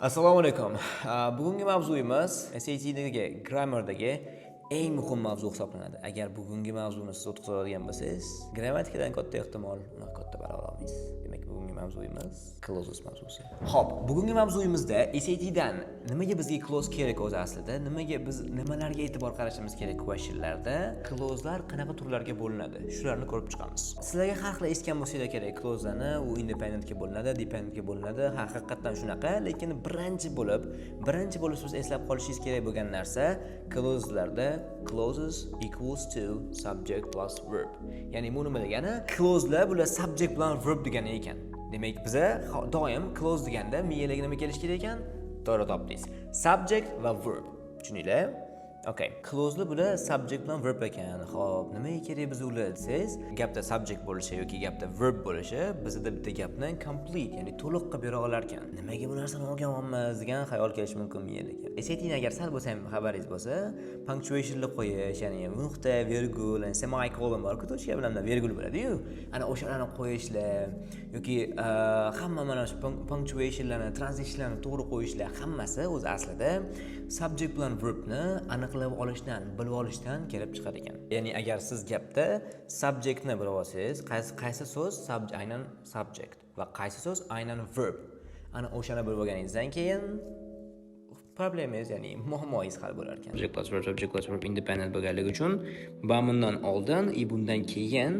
Assalomu alaykum. Bugungi mavzuyimiz SAT'dagi grammardagi eng muhim mavzu hisoblanadi. Agar bugungi mavzuni siz o'tkazadigan bo'lsangiz, grammatikadan katta ehtimol uni katta bara olmaysiz. Demak, bugungi mavzuyimiz clauses mavzusi. Xo'p, bugungi mavzuyimizda SAT'dan nimaga bizga clause kerak o'zi aslida? Nimaga biz nimalarga e'tibor qaratishimiz kerak questionlarda? Clause'lar qanaqa turlarga bo'linadi? Shularni ko'rib chiqamiz. Sizlarga har xil eshitgan bo'lsangiz kerak clause'larni, u independentga bo'linadi, dependentga bo'linadi. Haqiqatan shunaqa, lekin birinchi bo'lib siz eslab qolishingiz kerak bo'lgan narsa clause'larda clauses equals to subject plus verb. Ya'ni bu nima degani? Clause'lar bular subject bilan verb degani ekan. Demak, biza doim clause deganda miyaga nima kelish kerak ekan? To'g'ri topdingiz. Subject va verb. Tushuninglar? Okay. Clause'lar bular subject bilan verb ekan. Xo'p, nimaga kerak biz ular desangiz, gapda subject bo'lishi yoki gapda verb bo'lishi bizda bitta gapni complete, ya'ni to'liq qilib bera olar ekan. Nimaga bu narsani olganmiz degan xayol kelishi mumkin miyaga. SAT'ni agar sal bo'lsa ham xabaringiz bo'lsa, punctuation'ni qo'yish, ya'ni nuqta, virgul, semicolon bor-ku, tochka bilan virgul bo'ladi-yu. Ana o'shalarni qo'yishlar yoki hamma mana shu punctuation'larni, transition'larni to'g'ri qo'yishlar hammasi o'zi aslida subject bilan verbni aniqlab olishdan, bilib olishdan kelib chiqar ekan. Ya'ni agar siz gapda subjectni bilib olsangiz, qaysi so'z aynan subject va qaysi so'z aynan verb. Ana o'shani bilib olganingizdan keyin problemingiz, ya'ni muammoingiz hal bo'lar ekan. Subject plus verb independent bo'lganligi uchun bundan oldin bundan keyin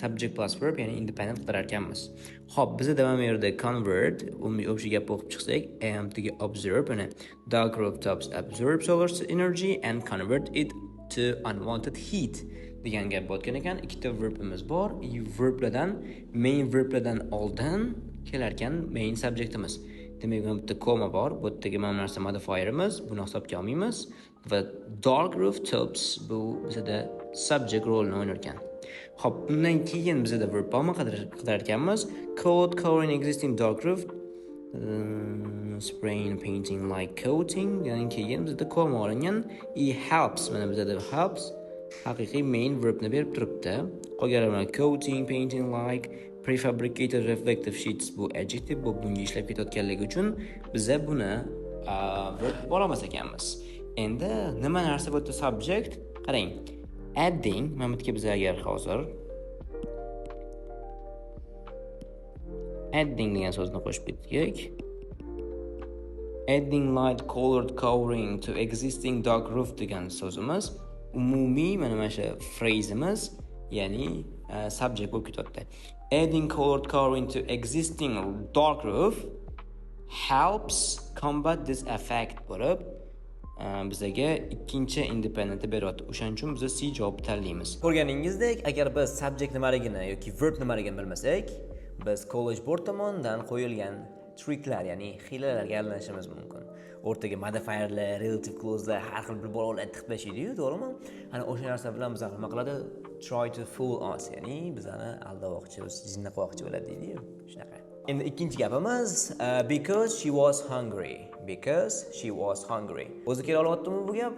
subject plus verb ya'ni independent qilar ekanmiz. Xo'p, biz davom yerda convert o'sha gapni o'qib chiqsak, amtigi observe, ana dark rooftops absorb solar energy and convert it to unwanted heat degan gap o'tgan ekan. Ikkita verbimiz bor. Verblardan main verblardan oldin kelar ekan main subjectimiz. Demak, bu yerda comma bor, bu yerdagi mana narsa modifierimiz, buni hisobga olmaymiz va dark rooftops bu bizda subject rolini o'ynar ekan. Xo'p, bundan keyin bizda verb bormi qilar ekanmiz. Coat covering existing dark roof, spraying painting like coating. Ya'ni keyin bizda comma olingan. Helps, mana bizda helps haqiqiy main verbni berib turibdi. Qolganlar coating, painting like, prefabricated reflective sheets bu adjective, bu bunga ishlab ketayotganligi uchun biza buni verb olamiz ekanmiz. Endi nima narsa bu subject? Qarang. Adding, mana bu yerga biz agar hozir adding degan so'zni qo'shib ketdik. Adding light colored covering to existing dark roof degan so'zimiz umumiy mana shu phrasimiz, ya'ni subject bo'lib ketyapti. Adding colored covering to existing dark roof helps combat this effect bo'lib bizga ikkinchi independentni beryapti. O'shaning uchun biz C javob tanlaymiz. Ko'rganingizdek, agar biz subject nimaligini yoki verb nimaligini bilmasak, biz college board tomonidan qo'yilgan triklar, ya'ni hiylalarga aldanishimiz mumkin. O'rtaga modifierlar, relative clause'lar har xil bir bolalar tiqlashiydi-yu, to'g'rimi? Ana o'sha narsa bilan biz nima qiladi? Try to fool us, ya'ni bizani aldavoqchi, sizni qo'ymoqchi bo'ladi deydi-yu. Shunaqa. Endi ikkinchi gapimiz because she was hungry. Because she was hungry. O'zi kela olyaptimi bu gap?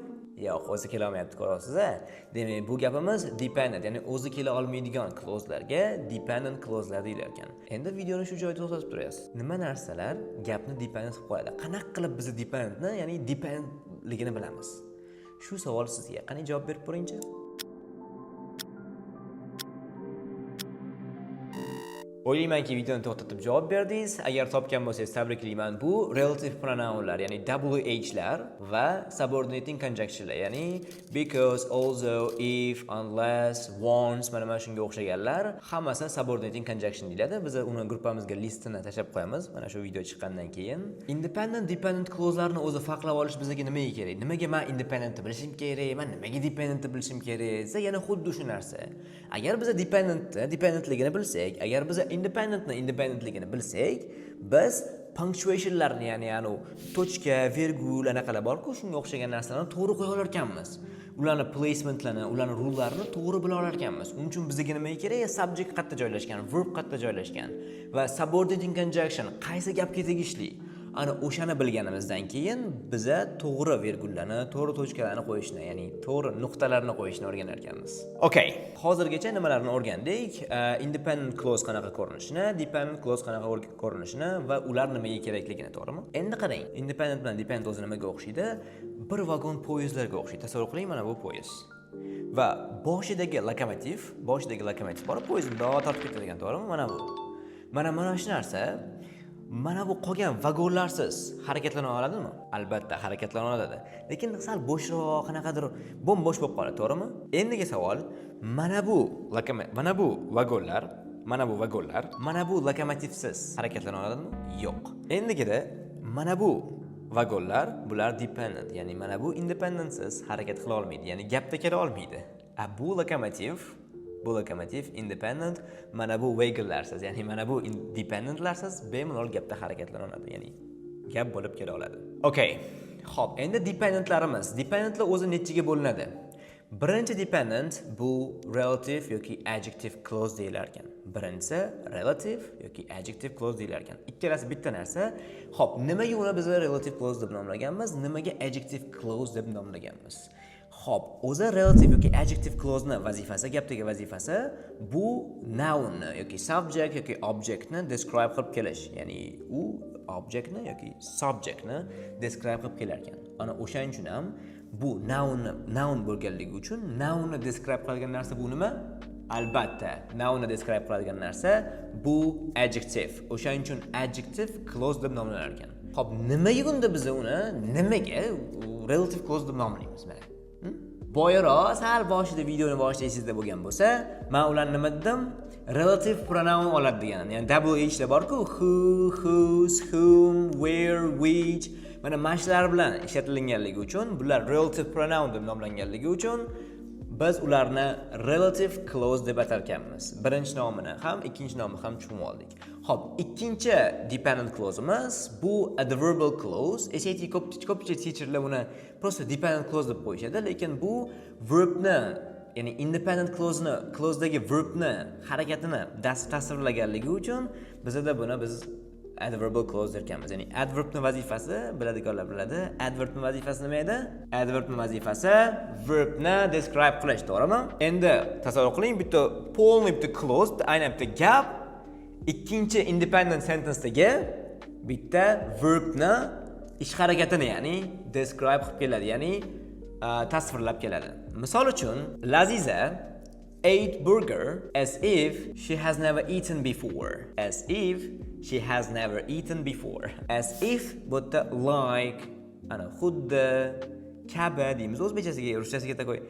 Yo'q, o'zi kela olmayapti, ko'rasiz-a? Demak, bu gapimiz dependent, ya'ni o'zi kela olmaydigan clause'larga dependent clause'lar deyilar ekan. Endi videoni shu joyda to'xtatib turasiz. Nima narsalar gapni dependent qilib qo'yadi? Qanaqa qilib biz dependentni, ya'ni dependentligini bilamiz? Shu savol sizga. Qani javob berib ko'ringchi? O'ylaymanki videoni to'xtatib javob berdingiz. Agar topgan bo'lsangiz tabriklayman. Bu relative pronounlar, ya'ni WH lar va subordinating conjunctionlar, ya'ni because, although, if, unless, once, mana shunga o'xshaganlar hammasi subordinating conjunction deyiladi. Biz uni gruppamizga listini tashlab qo'yamiz mana shu video chiqqandan keyin. Independent, dependent clause'larni o'zi farqlab olish bizga nimaga kerak? Nimaga men independentni bilishim kerak? Men nimaga dependentni bilishim kerak? Desa, yana xuddi shu narsa. Agar biz dependentligini bilsak, agar biz independentligini bilsak, biz punctuation'larni, ya'ni tochka, virgul, anaqalar bor-ku, shunga o'xshagan narsalarni to'g'ri qo'ya olar ekanmiz. Ularni placementlarni, ularni rullarni to'g'ri bila olar ekanmiz. Uning uchun bizga nima kerak? Subject qayerda joylashgan, verb qayerda joylashgan va subordinating conjunction qaysi gapga tegishli. Ana o'shani bilganimizdan keyin biza to'g'ri virgullarni, to'g'ri tochkalarni qo'yishni, ya'ni to'g'ri nuqtalarni qo'yishni o'rganar ekanmiz. Okay. Hozirgacha nimalarni o'rgandik? Independent clause qanaqa ko'rinishini, dependent clause qanaqa ko'rinishini va ular nimaga kerakligini, to'g'rimi? Endi qarang. Independent bilan dependent o'zi nimaga o'xshaydi? Bir vagon poyezdlarga o'xshaydi. Tasavvur qiling, mana bu poyezd. Va boshidagi lokomotiv bor, poyezdni tortib ketadigan, to'g'rimi? Mana shu narsa mana bu qolgan vagonlarsiz harakatlana oladimi? Albatta harakatlana oladi. Lekin sal bo'shroq, qanaqadir bo'm-bo'sh bo'lib qoladi, to'g'rimi? Endigi savol, mana bu vagonlar, mana bu lokomotivsiz harakatlana oladimi? Yo'q. Endigida mana bu vagonlar, bular dependent, ya'ni mana bu independentsiz harakat qila olmaydi, ya'ni gapda kela olmaydi. Bu lokomotiv independent, mana bu vagonlarsiz, ya'ni mana bu independentlarsiz bemalol gapda harakatlana oladi, ya'ni gap bo'lib kela oladi. Okay. Xo'p, endi dependentlar o'zi nechiga bo'linadi? Birinchi dependent bu relative yoki adjective clause deyilar ekan. Birinchisi relative yoki adjective clause deyilar ekan. Ikkalasi bitta narsa. Xo'p, nimaga uni biz relative clause deb nomlaganmiz? Nimaga adjective clause deb nomlaganmiz? Xo'p, o'zi relative yoki adjective clause'ni vazifasi, gapdagi vazifasi bu nounni yoki subject yoki objectni describe qilib kelish, ya'ni u objectni yoki subjectni describe qilib kelar ekan. Ana o'shaning uchun ham bu noun bo'lganligi uchun nounni describe qiladigan narsa bu nima? Albatta, nounni describe qiladigan narsa bu adjective. O'shaning uchun adjective clause deb nomlanar ekan. Xo'p, nimaga unda biz uni relative clause deb nomlaymiz mana? Boyroq, sal videoni boshida esingizda bo'lgan bo'lsa, men ularni nima dedim? Relative pronoun oladi degan. Ya'ni double h da bor-ku, who, whose, whom, where, which. Mana mashlar bilan ishlatilganligi uchun, bular relative pronoun deb nomlanganligi uchun biz ularni relative clause deb atar ekanmiz. Birinchi nomini ham, ikkinchi nomini ham tushunib oldik. Xo'p, ikkinchi dependent clause'imiz bu adverbial clause. SAT ko'pchilik teacherlar uni prosta dependent clause deb qo'yishadi, lekin bu verbni, ya'ni independent clause'dagi verbni harakatini tasvirlaganligi uchun bizda buni biz adverbial clause derkanmiz. Ya'ni adverbni vazifasi, biladiganlar biladi. Adverbni vazifasi nima edi? Adverbni vazifasi verbni describe qilish, to'g'rimi? Endi tasavvur qiling, bitta clause, aynan bitta gap ikkinchi independent sentence'dagi bitta verbni ish harakatini, ya'ni describe qilib keladi, ya'ni tasvirlab keladi. Misol uchun, Laziza ate burger as if she has never eaten before. As if she has never eaten before. As if but like ana xuddi kabi deymiz. O'zbekchasiga, ruschasiga qo'y.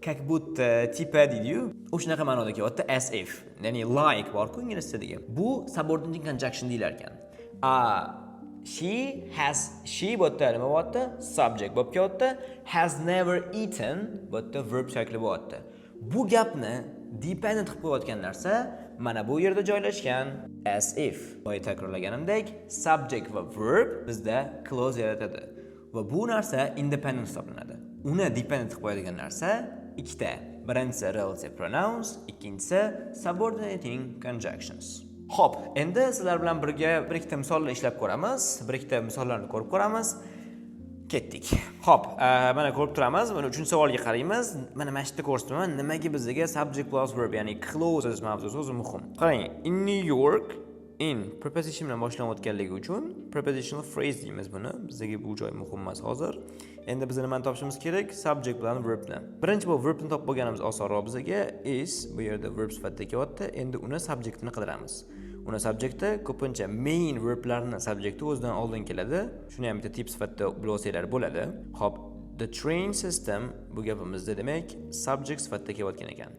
Как будто tipa deydi-yu. O'shanaqa ma'noda kelyapti as if. Ya'ni like bor-ku ingliz tilida. Bu subordinate conjunction deyilar ekan. She but nima bo'lyapti? Subject bo'lib kelyapti. Has never eaten but verb shakli bo'lyapti. Bu gapni dependent qilib qo'yayotgan narsa mana bu yerda joylashgan. As if. Boya takrorlaganimdek, subject va verb bizda clause yaratadi. Va bu narsa independent hisoblanadi. Uni dependent qilib qo'yadigan narsa ikkita. Birinchisi relative pronouns, ikkinchisi subordinating conjunctions. Xo'p, endi sizlar bilan birga bir ikkita misollar ishlab ko'ramiz, bir ikkita misollarni ko'rib ko'ramiz. Ketdik. Xo'p, mana ko'rib turamiz. Mana 3-savolga qaraymiz. Mana mashqda ko'rsataman, nimaga bizga subject plus verb, ya'ni clauses mavzusi o'zi muhim. Qarang, in New York, in preposition bilan boshlanayotganligi uchun prepositional phrase deymiz buni. Bizga bu joy muhim emas hozir. Endi biz nimani topishimiz kerak? Subject bilan verbni. Birinchi bu verbni topib bo'lganimiz osonroq bizga. Is bu yerda verb sifatida kelyapti. Endi uni subjectini qidiramiz. Uni subjectda ko'pincha main verblarni subjecti o'zidan oldin keladi. Shuni ham bitta tip sifatida bilib olsanglar bo'ladi. Xo'p, the train system bu gapimizda demak subject sifatida kelayotgan ekan.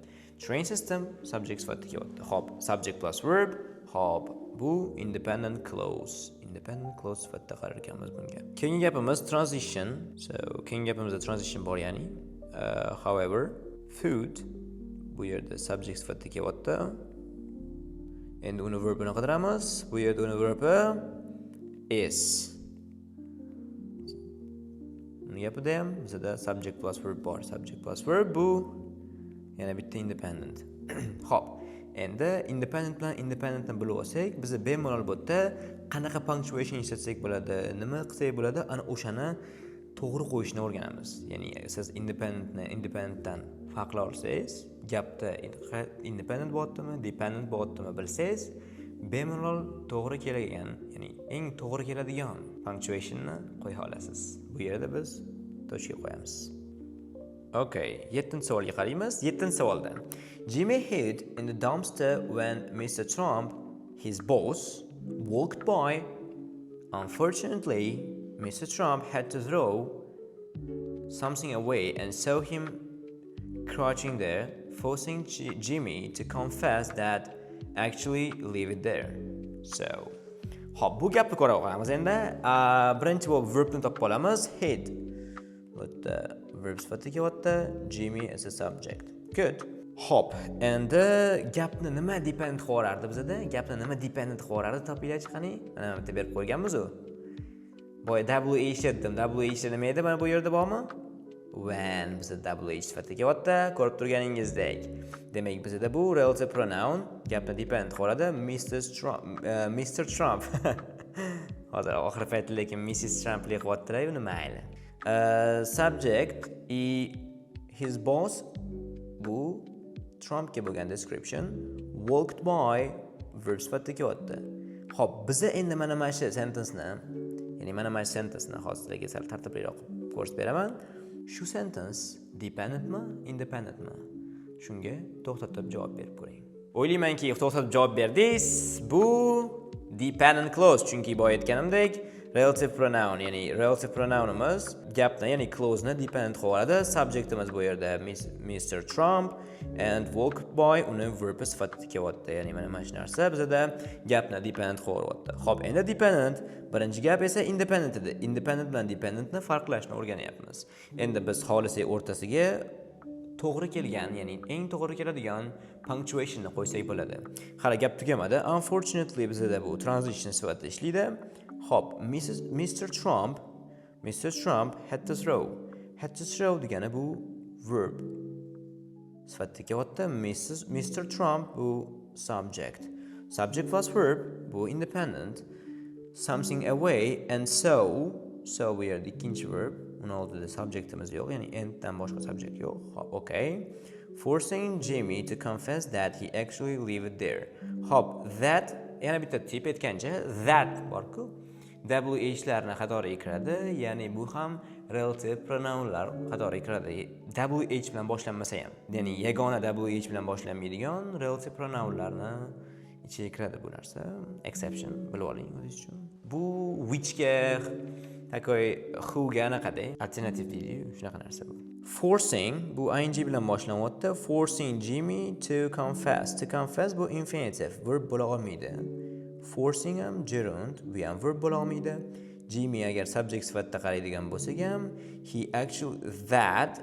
Train system subject sifatida kelyapti. Xo'p, subject plus verb. Xo'p, bu independent clause. Independent clause sifatida qarar ekanmiz bunga. Keyingi gapimiz transition. So, keyingi gapimizda transition bor, ya'ni however, food bu yerda subject sifatida kelyapti. Endi uni verbini qidiramiz. Bu yerda uni verbi is. Uni gapida ham bizda subject plus verb bor. Subject plus verb bu yana bitta independent. Xo'p. Endi independent bilan independentni bilib olsak, biz bemalol bu yerda qanaqa punctuation ishlatsak bo'ladi, nima qilsak bo'ladi, ana o'shani to'g'ri qo'yishni o'rganamiz. Ya'ni siz independentdan farqlay olsangiz, gapda independent bo'lyaptimi, dependent bo'lyaptimi bilsangiz, bemalol to'g'ri keladigan, ya'ni eng to'g'ri keladigan punctuationni qo'ya olasiz. Bu yerda biz tochka qo'yamiz. Okay, 7-savolga qaraymiz. 7-savolda Jimmy hid in the dumpster when Mr. Trump, his boss, walked by. Unfortunately, Mr. Trump had to throw something away and saw him crouching there, forcing Jimmy to confess that actually leave it there. So, hop, bu gapni ko'rib olamiz endi. Birinchi bo'lib verbni topib olamiz. Hid. But verb sifatida kelyapti. Jimmy is a subject. Good. Hop, endi gapni nima dependent qilib yuborardi bizda? Gapni nima dependent qilib yuborardi? Topinglar qani? Mana bu yerda berib qo'yganmiz-ku. Boya WH dedim. WH nima edi? Mana bu yerda bormi? When bizda WH sifatida kelyapti. Ko'rib turganingizdek. Demak, bizda bu relative pronoun gapni dependent qiladi. Mr. Trump. Hozir oxir paytda lekin Mrs. Trumpli qilyaptilar, uni mayli. Subject his boss bu Trumpga bo'lgan description. Walked by verb sifatida kelyapti. Xo'p, biza endi mana shu sentence'ni, ya'ni mana shu sentence'ni hozir sizlarga sal tartibliroq ko'rsatib beraman. Shu sentence dependentmi, independentmi? Shunga to'xtatib javob berib ko'ring. O'ylaymanki, to'xtatib javob berdingiz. Bu dependent clause, chunki boya aytganimdek, relative pronoun, ya'ni relative pronounimiz gapni, ya'ni clause-ni dependent qilib oladi. Subjectimiz bu yerda Mr. Trump and walked by uni verb sifatida kelyapti. Ya'ni mana shu narsa bizda gapni dependent qilib olyapti. Xo'p, endi dependent, birinchi gap esa independent edi. Independent bilan dependentni farqlashni o'rganyapmiz. Endi biz xohlasa o'rtasiga to'g'ri kelgan, ya'ni eng to'g'ri keladigan punctuationni qo'ysak bo'ladi. Hali gap tugamadi. Unfortunately bizda bu transition sifatida ishlaydi. Hop, Mr. Trump had to throw. Had to throw degani bu verb. Sifatida kelyapti. Mr. Trump bu subject. Subject plus verb bu independent. Something away and so bu yerda ikkinchi verb. Uni oldida subjectimiz yo'q, ya'ni anddan boshqa subject yo'q. Hop, okay. Forcing Jimmy to confess that he actually leave it there. Hop, that yana bitta tip aytgancha that bor-ku. WH-larni qatoriga kiradi, ya'ni bu ham relative pronounlar qatoriga kiradi. WH bilan boshlanmasa ham, ya'ni yagona WH bilan boshlanmaydigan relative pronounlarni ichiga kiradi bu narsa. Exception bilib oling o'zingiz uchun. Bu whichga takoy whoga anaqada alternative deydi, shunaqa narsa bu. Forcing bu ing bilan boshlanyapti. Forcing Jimmy to confess. To confess bu infinitive, verb bo'la olmaydi. Forcing ham gerund, bu ham verb bo'la olmaydi. Jimmy agar subject sifatida qaraydigan bo'lsak ham, he actually that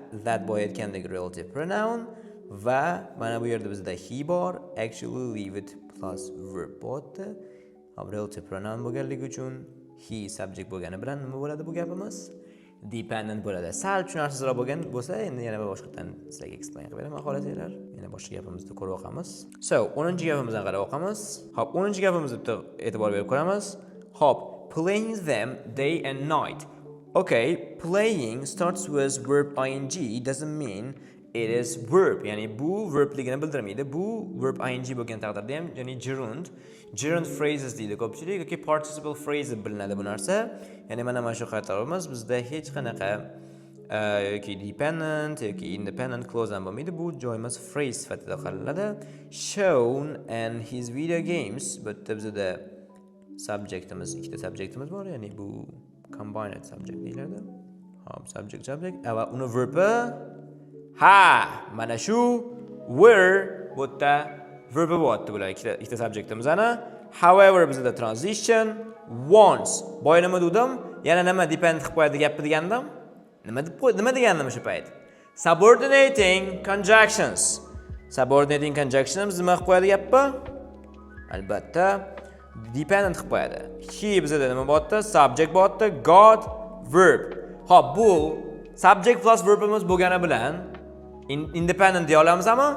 bo'layotgandek relative pronoun va mana bu yerda bizda he bor, actually leave it plus verb bo'lyapti. Relative pronoun bo'lganligi uchun he subject bo'lgani bilan nima bo'ladi bu gapimiz? Dependent bo'ladi. Sal tushunarsizroq bo'lgan bo'lsa, endi yana bir boshqadan sizlarga explain qilib beraman, xohlasanglar. Yana boshqa gapimizni ko'rib o'qamiz. So, 10-gapimizdan qarab o'qamiz. Hop, 10-gapimizga bitta e'tibor berib ko'ramiz. Hop, playing them day and night. Okay, playing starts with verb ing doesn't mean it is verb. Ya'ni bu verbligini bildirmaydi. Bu verb ing bo'lgan taqdirda ham, ya'ni gerund phrases deydi ko'pchilik yoki participle phrase bilinadi bu narsa. Ya'ni mana shu qatorimiz bizda hech qanaqa yoki dependent yoki independent clause ham bo'lmaydi. Bu joyimiz phrase sifatida qaraladi. Shown and his video games, but bizda subjectimiz, ikkita subjectimiz bor, ya'ni bu combined subject deyiladi. Hop, subject va uni verbi ha, mana shu were bu yerda verbi bo'lyapti bular ikkita subjectimiz ana. However bizda transition once. Boya nima dedim? Yana nima depend qilib qo'yadi gapni degandim? Nima degandim o'sha payt? Subordinating conjunctions. Subordinating conjunctions nima qilib qo'yadi gapni? Albatta dependent qilib qo'yadi. He bizda nima bo'lyapti? Subject bo'lyapti, got verb. Xo'p, bu subject plus verbimiz bo'lgani bilan independent deya olamizmi?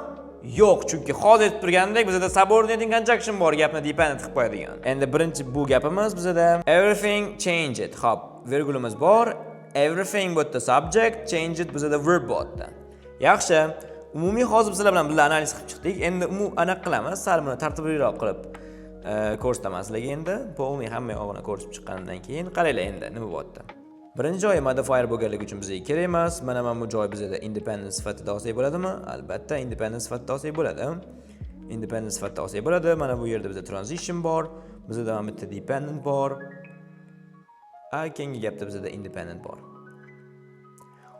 Yo'q, chunki hozir aytib turgandek bizda subordinating conjunction bor gapni dependent qilib qo'yadigan. Endi birinchi bu gapimiz bizda everything changed. Xo'p, virgulimiz bor. Everything bu yerda subject, changed bizda verb bo'ldi. Yaxshi. Umumiy hozir sizlar bilan birga analiz qilib chiqdik. Endi anaqa qilamiz, sal buni tartibliroq qilib ko'rsataman sizlarga endi. Bu umumiy hamma yog'ini ko'rsatib chiqqandan keyin qaranglar endi nima bo'lyapti. Birinchi joyi modifier bo'lganligi uchun bizga kerak emas. Mana bu joy bizda independent sifatida olsak bo'ladimi? Albatta independent sifatida olsak bo'ladi. Independent sifatida olsak bo'ladi. Mana bu yerda bizda transition bor. Bizda ham bitta dependent bor. Keyingi gapda bizda independent bor.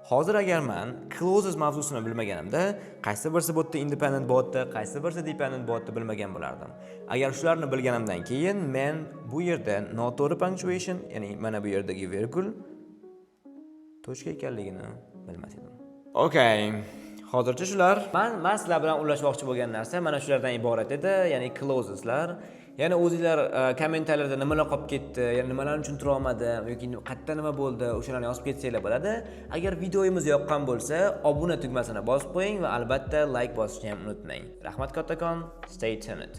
Hozir agar men clauses mavzusini bilmaganimda, qaysi birisi bu yerda independent bo'ldi, qaysi birisi dependent bo'ldi bilmagan bo'lardim. Agar shularni bilganimdan keyin men bu yerda noto'g'ri punctuation, ya'ni mana bu yerdagi virgul tochka ekanligini bilmas edim. Okay. Hozircha shular. Men sizlar bilan ulashmoqchi bo'lgan narsa mana shulardan iborat edi, ya'ni clauseslar. Yana o'zingizlar kommentarlarda nimalar qolib ketdi, ya'ni nimalar uchun tura olmadim yoki qayerda nima bo'ldi, o'shalarni yozib ketsanglar bo'ladi. Agar videomiz yoqqan bo'lsa, obuna tugmasini bosib qo'ying va albatta like bosishni ham unutmang. Rahmat kattakon, stay tuned.